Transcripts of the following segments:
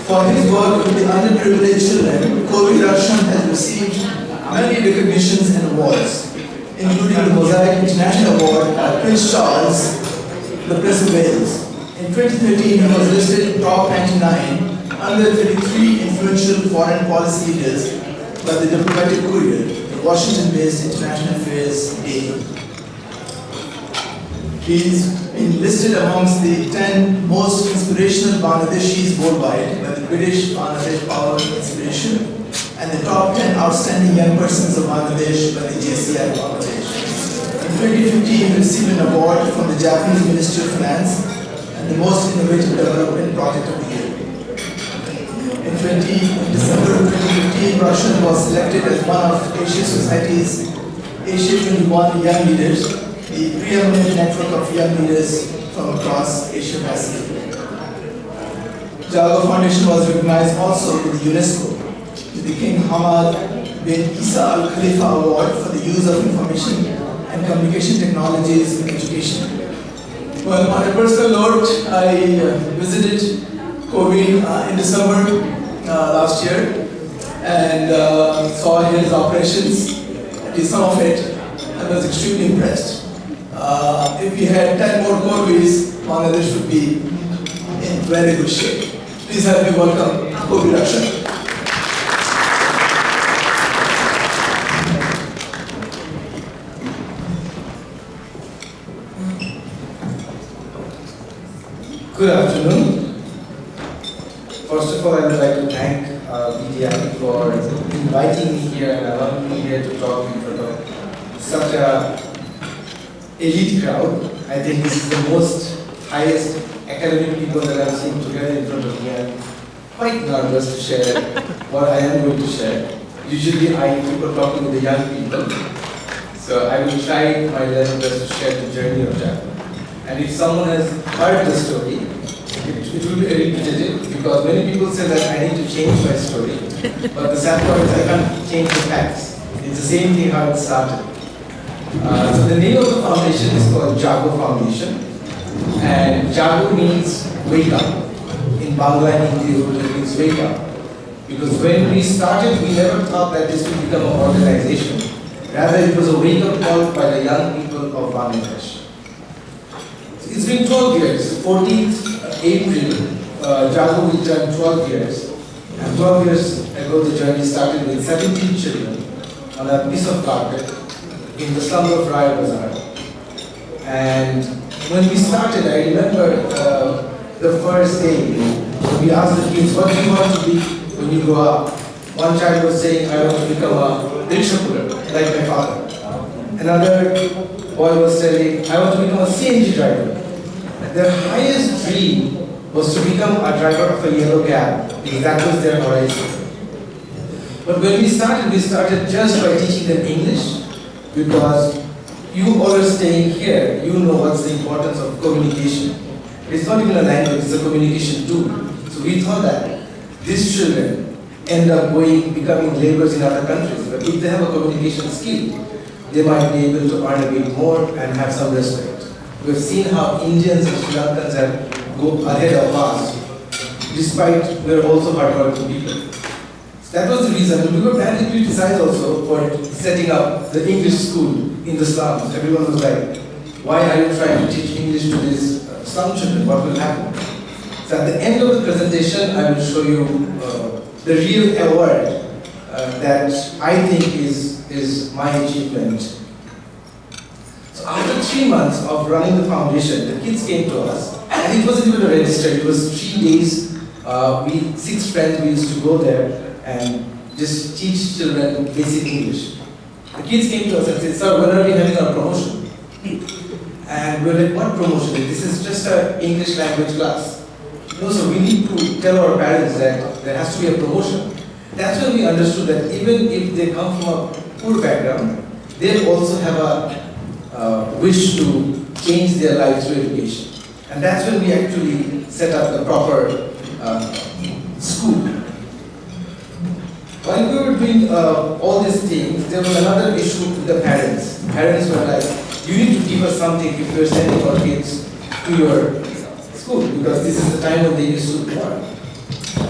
For his work with the underprivileged children, Korvi Rakshand has received many recognitions and awards, including the Mosaic International Award at Prince Charles, the Prince of Wales. In 2013, he was listed in top 99 under 33 influential foreign policy leaders by the Diplomatic Courier, the Washington-based international affairs daily. He's been listed amongst the 10 most inspirational Bangladeshis worldwide by the British Bangladesh Power Inspiration and the top 10 outstanding young persons of Bangladesh by the JCI Bangladesh. In 2015, he received an award from the Japanese Ministry of Finance and the most innovative development project of the year. In December 2015, Rakshand was selected as one of Asia Society's Asia 21 Young Leaders, the preeminent network of young leaders from across Asia Pacific. Jaago Foundation was recognized also with UNESCO, with the King Hamad bin Isa Al Khalifa Award for the use of information and communication technologies in education. Well, on a personal note, I visited Korvi in December last year and saw his operations, at least some of it, and was extremely impressed. If we had 10 more Korvis, Bangladesh would be in very good shape. Please help me welcome Korvi Rakshand. Good afternoon. First of all, I would like to thank BDI for inviting me here and allowing me here to talk in front of such a elite crowd. I think this is the most highest academic people that I've seen together in front of me. I'm quite nervous to share what I am going to share. Usually I prefer talking with the young people. So I will try my level best to share the journey of Jaago. And if someone has heard the story, it will be repetitive because many people say that I need to change my story. But the sad part is I can't change the facts. It's the same thing how it started. So the name of the foundation is called Jaago Foundation. And Jaago means wake up. In Bangla and Hindi, it means wake up. Because when we started, we never thought that this would become an organization. Rather, it was a wake-up call by the young people of Bangladesh. It's been 12 years. 14th April, Jaago will turn 12 years. And 12 years ago, the journey started with 17 children on a piece of carpet in the slums of Raya Bazaar. And when we started, I remember the first day, we asked the kids, what do you want to be when you grow up? One child was saying, I want to become a rickshaw puller, like my father. Another boy was saying, I want to become a CNG driver. Their highest dream was to become a driver of a yellow cab, because that was their horizon. But when we started just by teaching them English, because you all are staying here, you know what's the importance of communication. It's not even a language, it's a communication tool. So we thought that these children end up becoming laborers in other countries, but if they have a communication skill, they might be able to earn a bit more and have some respect. We've seen how Indians and Sri Lankans have go ahead of us, despite we're also hardworking people. So that was the reason. We were planning to criticize also for setting up the English school in the slums. Everyone was like, why are you trying to teach English to these slum children? What will happen? So at the end of the presentation, I will show you the real award that I think is my achievement. So after 3 months of running the foundation, the kids came to us, and it wasn't even registered. It was 3 days. We 6 friends, we used to go there and just teach children basic English. The kids came to us and said, sir, when are we having our promotion? And we were like, what promotion? This is just an English language class. No, so we need to tell our parents that there has to be a promotion. That's when we understood that even if they come from a poor background, they also have a wish to change their lives through education. And that's when we actually set up the proper school. While we were doing all these things, there was another issue with the parents. Parents were like, you need to give us something if you're sending our kids to your school, because this is the time when they used to work.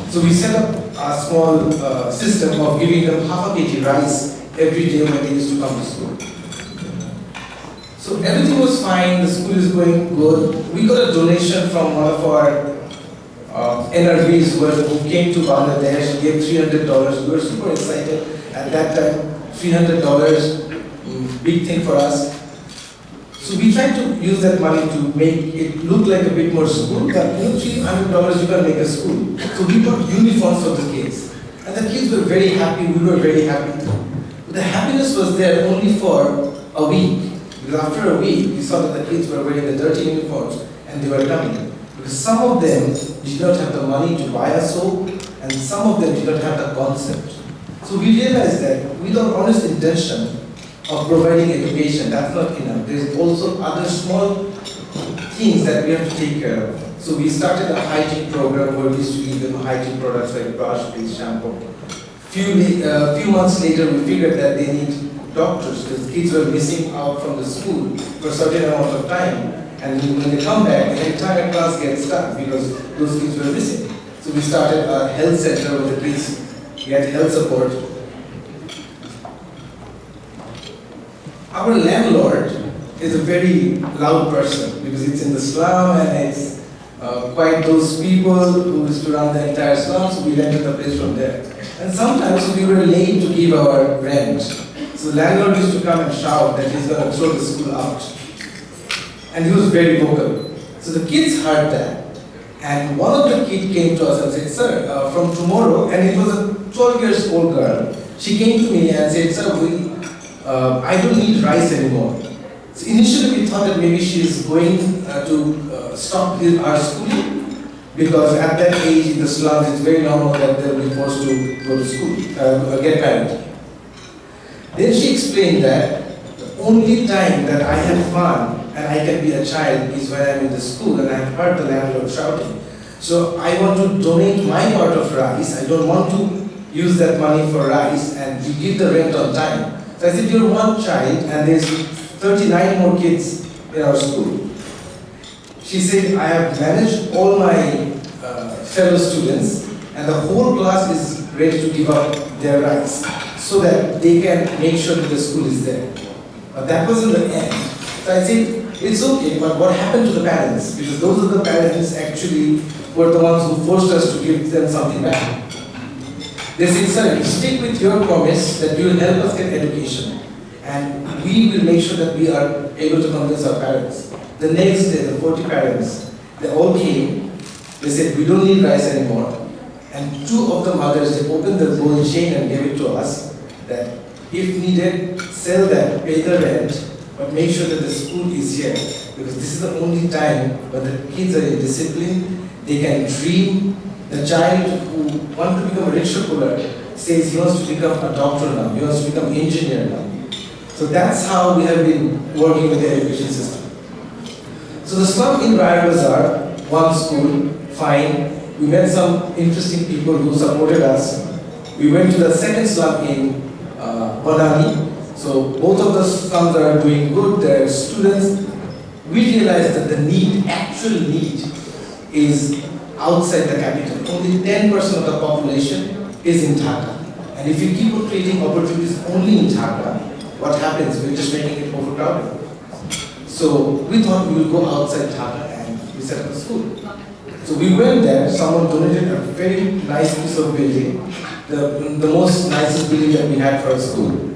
So we set up a small system of giving them half a kg rice every day when they used to come to school. So everything was fine, the school is going good. We got a donation from one of our NRVs who came to Bangladesh, gave $300. We were super excited at that time. $300, big thing for us. So we tried to use that money to make it look like a bit more school, but $300 you can make a school. So we bought uniforms for the kids. And the kids were very happy, we were very happy. But the happiness was there only for a week. Because after a week, we saw that the kids were wearing the dirty uniforms and they were coming. Because some of them did not have the money to buy a soap, and some of them did not have the concept. So we realized that with our honest intention of providing education, that's not enough. There's also other small things that we have to take care of. So we started a hygiene program where we used to give them hygiene products like brush, paste, shampoo. Few months later, we figured that they need doctors because kids were missing out from the school for a certain amount of time. And when they come back, the entire class gets stuck because those kids were missing. So we started a health center where the kids get health support. Our landlord is a very loud person because it's in the slum and it's quite those people who used to run the entire slum, so we rented the place from there. And sometimes we were late to give our rent. So the landlord used to come and shout that he's going to throw the school out. And he was very vocal. So the kids heard that. And one of the kids came to us and said, sir, from tomorrow, and it was a 12 years old girl, she came to me and said, sir, I don't need rice anymore. So initially we thought that maybe she is going to stop our schooling because at that age in the slums it's very normal that they'll be forced to go to school, get married. Then she explained that the only time that I have fun and I can be a child is when I'm in the school and I've heard the landlord shouting. So I want to donate my part of rice. I don't want to use that money for rice and we give the rent on time. So I said, you're one child and there's 39 more kids in our school. She said, I have managed all my fellow students and the whole class is ready to give up their rights so that they can make sure that the school is there. But that wasn't the end. So I said, it's okay, but what happened to the parents? Because those are the parents actually were the ones who forced us to give them something back. They said, sir, stick with your promise that you will help us get education. And we will make sure that we are able to convince our parents. The next day, the 40 parents, they all came. They said, we don't need rice anymore. And two of the mothers, they opened the gold chain and gave it to us. That if needed, sell that, pay the rent, but make sure that the school is here. Because this is the only time when the kids are in discipline, they can dream. The child who wants to become a rickshaw puller says he wants to become a doctor now, he wants to become an engineer now. So that's how we have been working with the education system. So the slum in Raya Bazaar, one school, fine. We met some interesting people who supported us. We went to the second slum in Banani. So both of the slums are doing good, they're students. We realized that the need, actual need, is outside the capital. Only 10% of the population is in Dhaka. And if you keep on creating opportunities only in Dhaka, what happens? We're just making it overcrowded. So we thought we would go outside Dhaka and we set up a school. So we went there, someone donated a very nice piece of building, the most nicest building that we had for a school.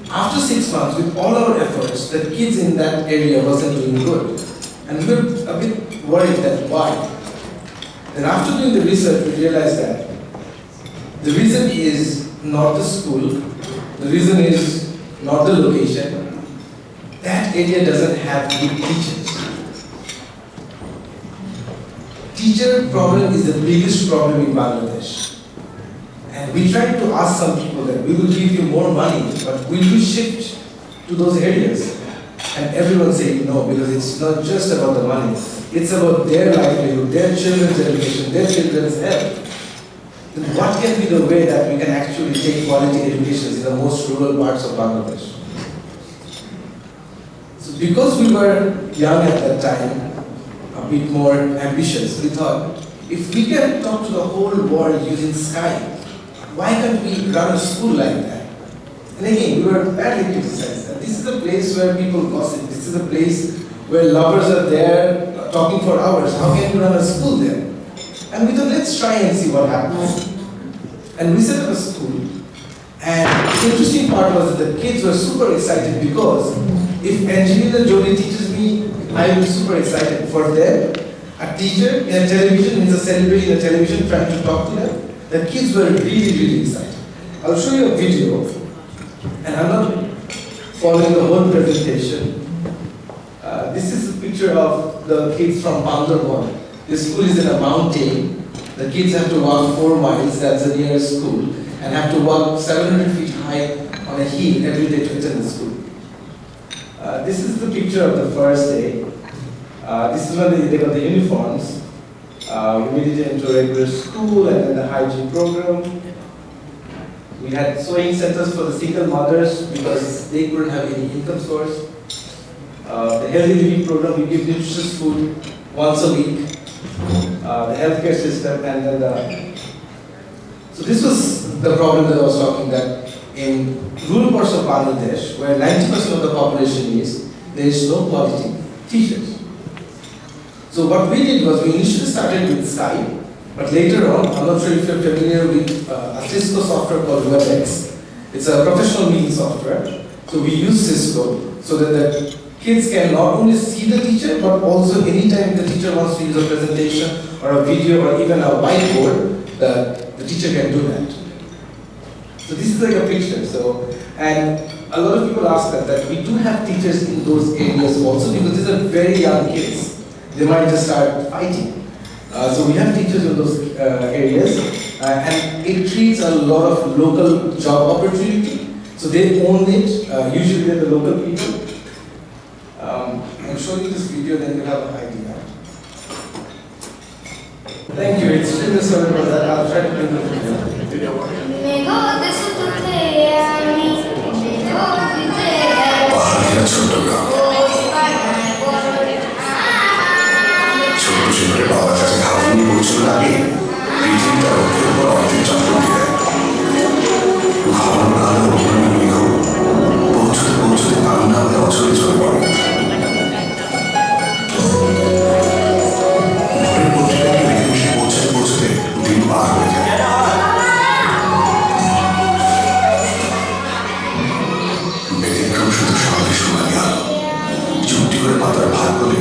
After 6 months, with all our efforts, the kids in that area wasn't doing good. And we were a bit worried that why? Then after doing the research, we realized that the reason is not the school, the reason is not the location. That area doesn't have good teachers. Teacher problem is the biggest problem in Bangladesh. And we tried to ask some people that we will give you more money, but will you shift to those areas? And everyone said no, because it's not just about the money. It's about their livelihood, their children's education, their children's health. Then what can be the way that we can actually take quality education in the most rural parts of Bangladesh? So because we were young at that time, a bit more ambitious, we thought, if we can talk to the whole world using Skype, why can't we run a school like that? And again, we were badly criticized. That this is a place where people gossip. This is a place where lovers are there talking for hours. How can we run a school there? And we thought, let's try and see what happens. And we set up a school. And the interesting part was that the kids were super excited because if Angelina Jolie teaches me, I will be super excited. For them, a teacher in a television means a celebrity in a television trying to talk to them. The kids were really, really excited. I'll show you a video. And I'm not following the whole presentation. This is a picture of the kids from Bandarban. This school is in a mountain. The kids have to walk 4 miles, that's the nearest school, and have to walk 700 feet high on a hill every day to attend the school. This is the picture of the first day. This is when they got the uniforms. We made it into a regular school and then the hygiene program. We had sewing centers for the single mothers because they couldn't have any income source. The healthy living program, we give nutritious food once a week. The healthcare system, and then so this was the problem that I was talking, that in rural parts of Bangladesh, where 90% of the population is, there is no quality teachers. So what we did was we initially started with Skype, but later on, I'm not sure if you're familiar with a Cisco software called WebEx. It's a professional meeting software. So we use Cisco so that the kids can not only see the teacher, but also anytime the teacher wants to use a presentation or a video or even a whiteboard, the teacher can do that. So this is like a picture. So, and a lot of people ask that we do have teachers in those areas also because these are very young kids. They might just start fighting. So we have teachers in those areas, and it treats a lot of local job opportunity. So they own it. Usually they're the local people. I'll show you this video, then you'll have an idea. Thank you. Extremely sorry about that. I'll try to bring the video. পাহাড়িয়া চট্টগ্রাম ছোট শিশুরে বাবার কাছে খাবার নিয়ে পৌঁছানোর আগে পৃথিবীটা রক্ষের উপর অর্ধেক চন্দ্র দিয়ে দেয়। ঘন কালো অগ্নি মেঘ পৌঁছতে পৌঁছতে কান্না হয়ে অচলে চলে পড়ে। ভোরের পত্রিকাকে রেখে বসে পৌঁছতে পৌঁছতে দিন পার হয়ে যায়। ব্যতিক্রম শুধু সহজে সোনালি আলো চুপটি করে পাতার ভাগ করে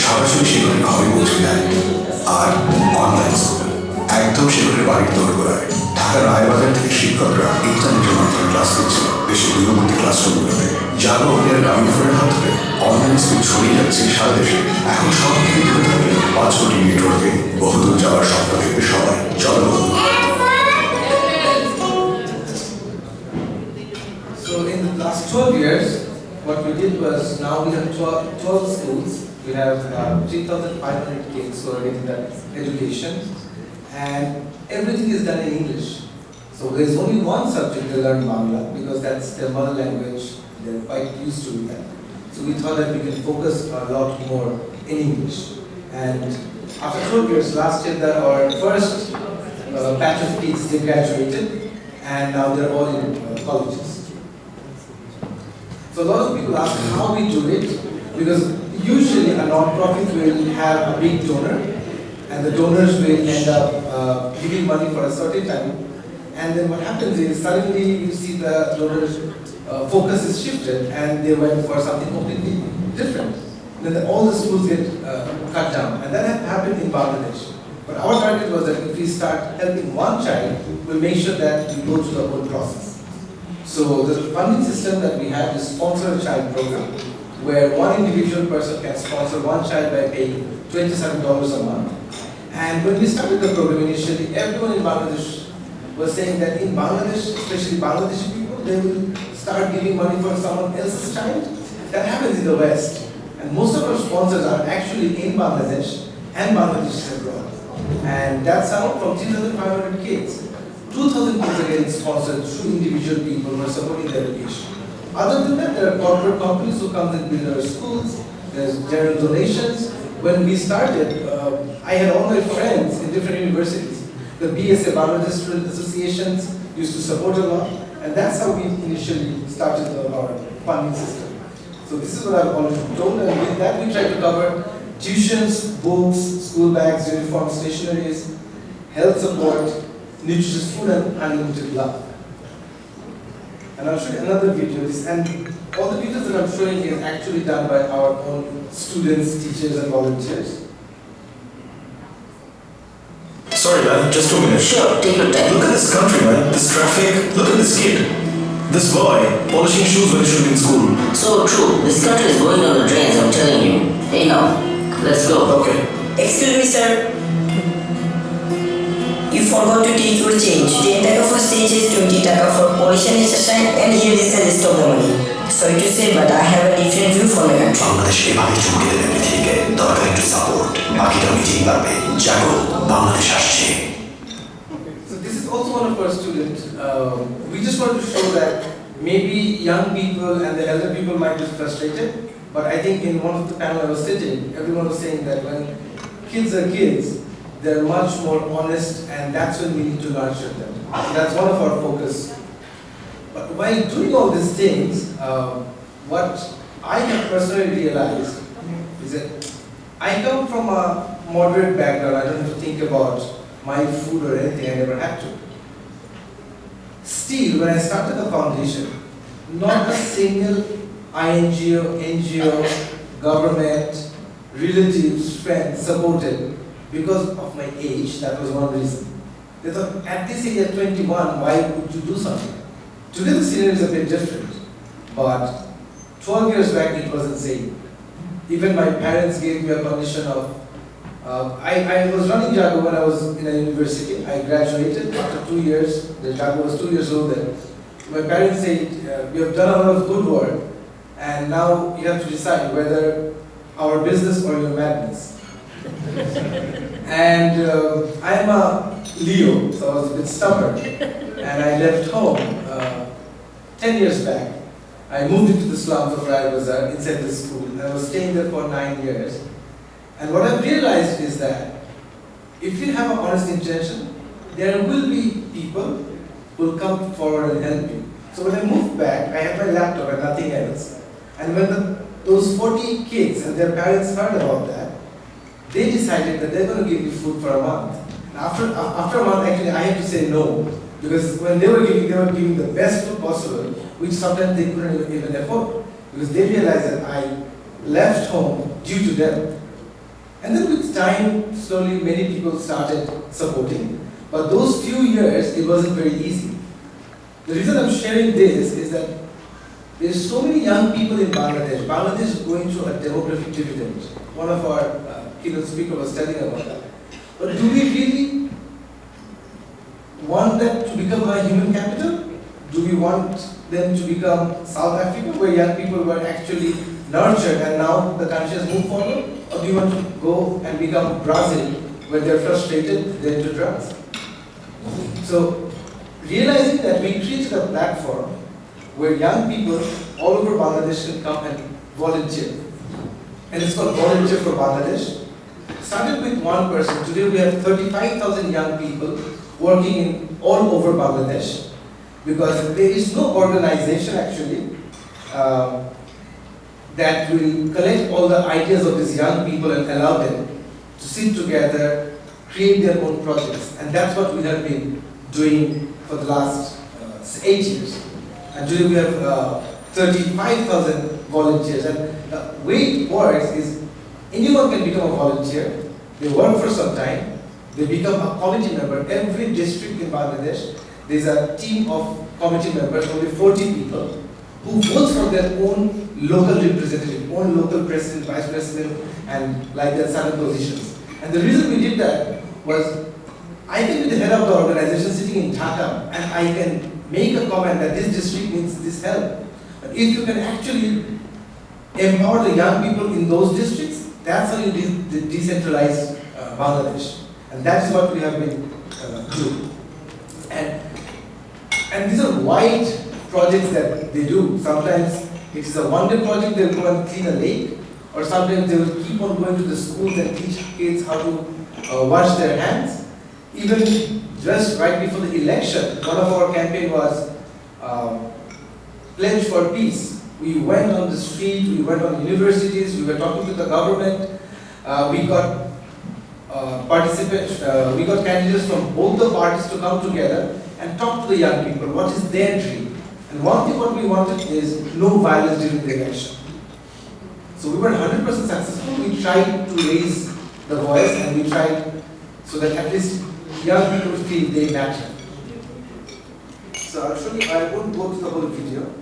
সরাসরি সেগুলি ঘরে পৌঁছে দেয়। আর অনলাইন স্কুল একদম সেগুলি বাড়ির দোরগোড়ায়। ঢাকার রায়বাজার থেকে শিক্ষকরা ইন্টারনেটের মাধ্যমে ক্লাস নিচ্ছে দেশের দূরবর্তী ক্লাসরুমগুলোতে। জাগো অভিযানের গ্রামীণ ফোনের হাত ধরে অনলাইন স্কুল ছড়িয়ে যাচ্ছে সারা দেশে। এখন শহর থেকে দূরে থাকলে 5 কোটি নেটওয়ার্কে বহুদূর যাওয়ার স্বপ্ন দেখবে সবাই। চলো। So in the last 12 years, what we did was now we have 12 schools. We have 3,500 kids who are getting that education, and everything is done in English. So there's only one subject they learn Bangla because that's their mother language. They're quite used to that. So we thought that we can focus a lot more in English. And after 12 years, last year that our first batch of kids they graduated, and now they're all in colleges. So a lot of people ask how we do it, because usually a non-profit will have a big donor, and the donors will end up giving money for a certain time, and then what happens is suddenly you see the donors' focus is shifted, and they went for something completely different. Then all the schools get cut down, and that happened in Bangladesh. But our target was that if we start helping one child, we'll make sure that we go through the whole process. So the funding system that we have is sponsor a child program, where one individual person can sponsor one child by paying $27 a month. And when we started the program initially, everyone in Bangladesh was saying that in Bangladesh, especially Bangladeshi people, they will start giving money for someone else's child. That happens in the West. And most of our sponsors are actually in Bangladesh and Bangladesh abroad. And that's how from 3,500 kids, 2,000 kids are getting sponsored through individual people who are supporting their education. Other than that, there are corporate companies who come and build our schools. There's general donations. When we started, I had all my friends in different universities. The BSA, Bangladesh Student Associations, used to support a lot, and that's how we initially started our funding system. So this is what I've already told, and with that we try to cover tuitions, books, school bags, uniforms, stationaries, health support, nutritious food, and unlimited love. And I'll show you another video. And all the videos that I'm showing here is actually done by our own students, teachers, and volunteers. Sorry, man, just 2 minutes. Sure, take your time. Look at this country, man. This traffic. Look at this kid. This boy polishing shoes when he should be in school. So true, this country is going on the drains, I'm telling you. Hey now, let's go. Okay. Excuse me, sir. You forgot to take your change. 10 taka for stage is 20 taka for polish and exercise, and here is the list of the money. Sorry to say, but I have a different view for my country. Bangladesh এভাবে চমকে দেবে পৃথিবীকে দরকার একটু support বাকিটা নিজেই পারবে জাগো বাংলাদেশ আসছে So this is also one of our students. We just want to show that maybe young people and the elder people might be frustrated, but I think in one of the panel I was sitting, everyone was saying that when kids are kids, they're much more honest, and that's when we need to nurture them. So that's one of our focus. But while doing all these things, what I have personally realized is that I come from a moderate background. I don't have to think about my food or anything. I never had to. Still, when I started the foundation, not a single INGO, NGO, government, relatives, friends supported because of my age. That was one reason. They thought, at this age, at 21, why would you do something? Today the scenario is a bit different, but 12 years back it wasn't same. Even my parents gave me a condition of, I was running Jaago when I was in a university. I graduated after 2 years. The Jaago was 2 years old then. My parents said, we have done a lot of good work, and now you have to decide whether our business or your madness. And I am a Leo, so I was a bit stubborn, and I left home 10 years back. I moved into the slums of Rajbazar inside the school, and I was staying there for 9 years. And what I've realized is that if you have an honest intention, there will be people who will come forward and help you. So when I moved back, I had my laptop and nothing else. And when those 40 kids and their parents heard about that, they decided that they're going to give me food for a month. And after a month, actually, I had to say no, because when they were giving the best food possible, which sometimes they couldn't even afford, because they realized that I left home due to them. And then with time, slowly many people started supporting. But those few years, it wasn't very easy. The reason I'm sharing this is that there's so many young people in Bangladesh. Bangladesh is going through a demographic dividend. One of our keynote speaker was telling about that. But do we really want that to become a human capital? Do we want them to become South Africa, where young people were actually nurtured and now the country has moved forward? Or do you want to go and become Brazil, where they're frustrated, they're into drugs? So, realizing that we created a platform where young people all over Bangladesh can come and volunteer. And it's called Volunteer for Bangladesh. Started with one person. Today we have 35,000 young people working in all over Bangladesh, because there is no organization actually that will collect all the ideas of these young people and allow them to sit together, create their own projects. And that's what we have been doing for the last 8 years. And today we have 35,000 volunteers. And the way it works is anyone can become a volunteer. They work for some time. They become a committee member. Every district in Bangladesh, there's a team of committee members, only 40 people, who vote for their own local representative, own local president, vice president, and like that certain positions. And the reason we did that was I can be the head of the organization sitting in Dhaka, and I can make a comment that this district needs this help. But if you can actually empower the young people in those districts, that's how you decentralize Bangladesh. And that's what we have been doing. And these are wide projects that they do. Sometimes it is a one-day project, they'll go and clean a lake, or sometimes they will keep on going to the schools and teach kids how to wash their hands. Even just right before the election, one of our campaign was Pledge for Peace. We went on the street, we went on universities, we were talking to the government. We got we got candidates from both the parties to come together and talk to the young people. What is their dream? And one thing what we wanted is no violence during the election. So we were 100% successful. We tried to raise the voice and we tried so that at least young people feel they matter. So I'll show you, I won't go to the whole video.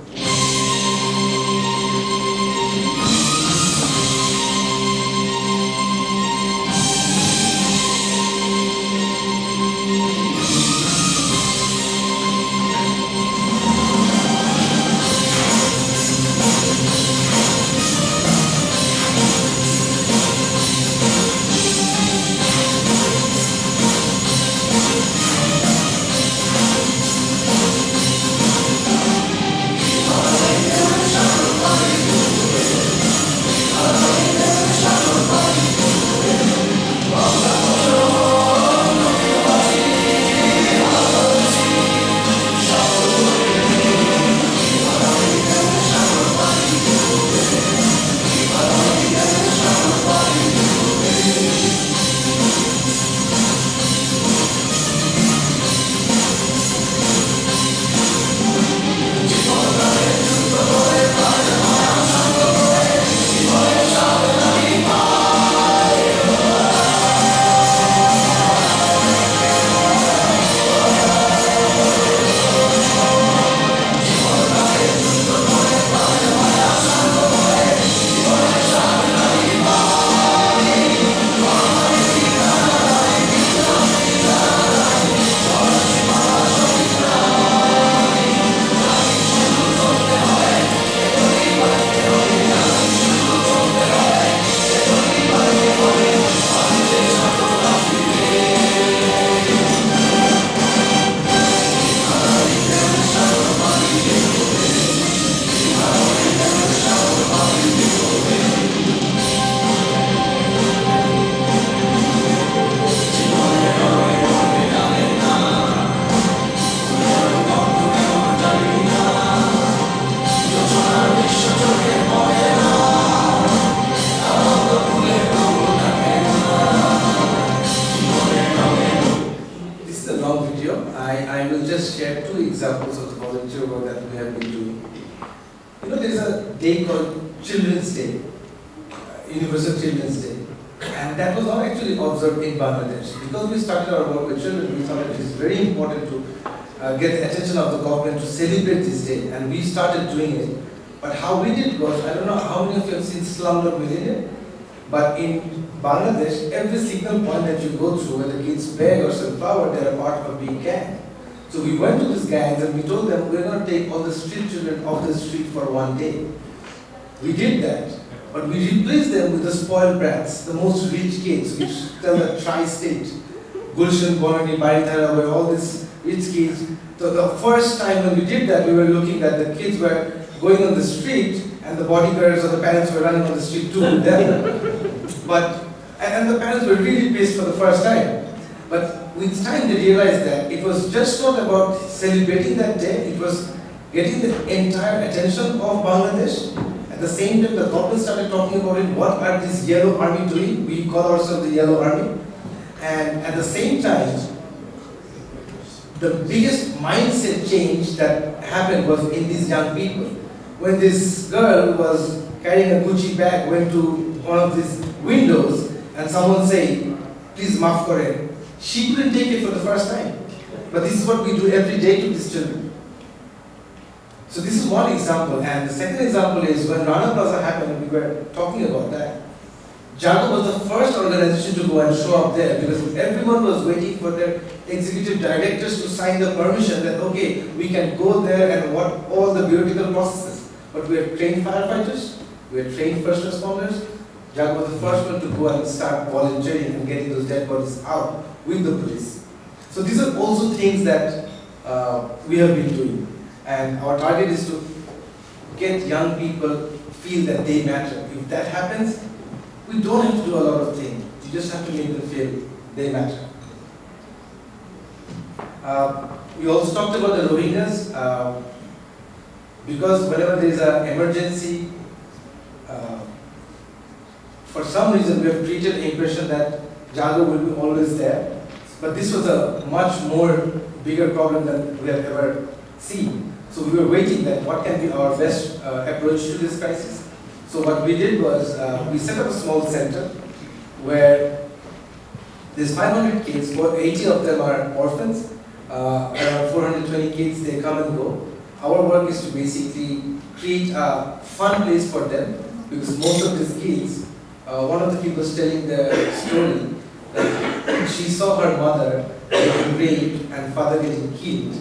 I will just share two examples of the volunteer work that we have been doing. You know, there is a day called Children's Day, Universal Children's Day, and that was not actually observed in Bangladesh. Because we started our work with children, we thought it is very important to get the attention of the government to celebrate this day, and we started doing it. But how we did was, I don't know how many of you have seen Slumdog Millionaire, but in Bangladesh, every single point that you go through, whether kids beg or sell flower, they are part of a big gang. So we went to these gangs and we told them, we're going to take all the street children off the street for one day. We did that, but we replaced them with the spoiled brats, the most rich kids, which tell the tri-state, Gulshan, Bonani, Baritara, where all these rich kids. So the first time when we did that, we were looking that the kids were going on the street and the bodyguards or the parents were running on the street too with them. And the parents were really pissed for the first time. But with time they realized that it was just not about celebrating that day, it was getting the entire attention of Bangladesh. At the same time, the government started talking about it, what are these Yellow Army doing? We call ourselves the Yellow Army. And at the same time, the biggest mindset change that happened was in these young people. When this girl was carrying a Gucci bag, went to one of these windows, and someone said, please maaf kare. She couldn't take it for the first time. But this is what we do every day to these children. So this is one example. And the second example is when Rana Plaza happened, we were talking about that. Jaago was the first organization to go and show up there because everyone was waiting for their executive directors to sign the permission that, okay, we can go there and what all the bureaucratic processes. But we are trained firefighters, we are trained first responders. Jaago was the first one to go and start volunteering and getting those dead bodies out with the police. So these are also things that we have been doing. And our target is to get young people feel that they matter. If that happens, we don't have to do a lot of things. You just have to make them feel they matter. We also talked about the Rohingyas, because whenever there is an emergency, for some reason we have treated the impression that Jaago will be always there, but this was a much more bigger problem than we have ever seen. So we were waiting that what can be our best approach to this crisis. So what we did was we set up a small center where there's 500 kids, 80 of them are orphans, around 420 kids, they come and go. Our work is to basically create a fun place for them, because most of these kids, one of the people was telling the story that she saw her mother getting raped and father getting killed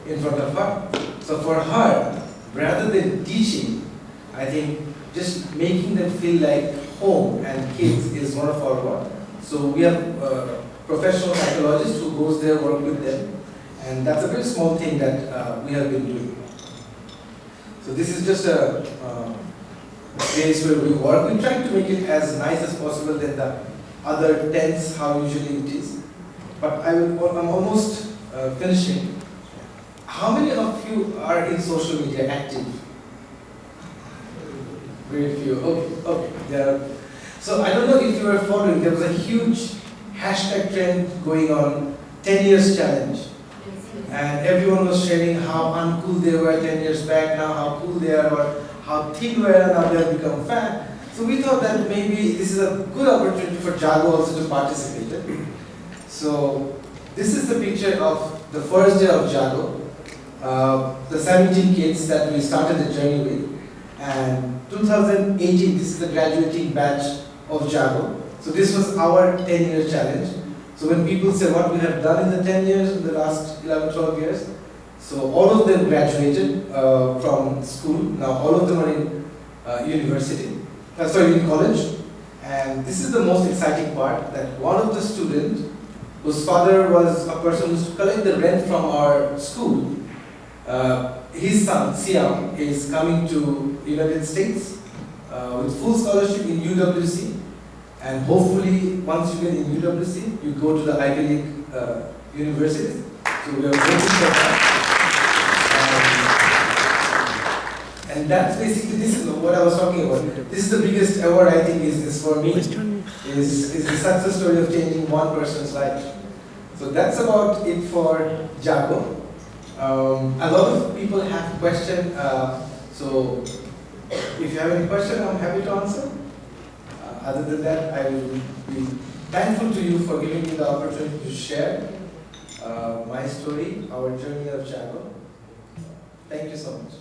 in front of her. So for her, rather than teaching, I think just making them feel like home and kids is one of our work. So we have professional psychologists who goes there, work with them, and that's a very small thing that we have been doing. So this is just a place where we work. We try to make it as nice as possible than the other tents, how usually it is. But I'm almost finishing. How many of you are in social media active? Very few. Okay. There. So I don't know if you are following. There was a huge hashtag trend going on, 10 years challenge. And everyone was sharing how uncool they were 10 years back, now how cool they are, or how thin they are, now they have become fat. So we thought that maybe this is a good opportunity for Jaago also to participate. So this is the picture of the first day of Jaago, the 17 kids that we started the journey with. And 2018, this is the graduating batch of Jaago. So this was our 10-year challenge. So when people say what we have done in the 10 years, in the last 11, 12 years, so all of them graduated from school. Now all of them are in university, in college. And this is the most exciting part, that one of the students, whose father was a person who used to collect the rent from our school, his son, Siam, is coming to United States with full scholarship in UWC. And hopefully, once you get in UWC, you go to the Ivy League universities. So we are waiting for that. And that's basically, this is what I was talking about. This is the biggest award I think is for me, is the success story of changing one person's life. So that's about it for Jaago. A lot of people have questions, so if you have any question, I'm happy to answer. Other than that, I will be thankful to you for giving me the opportunity to share my story, our journey of Jaago. Thank you so much.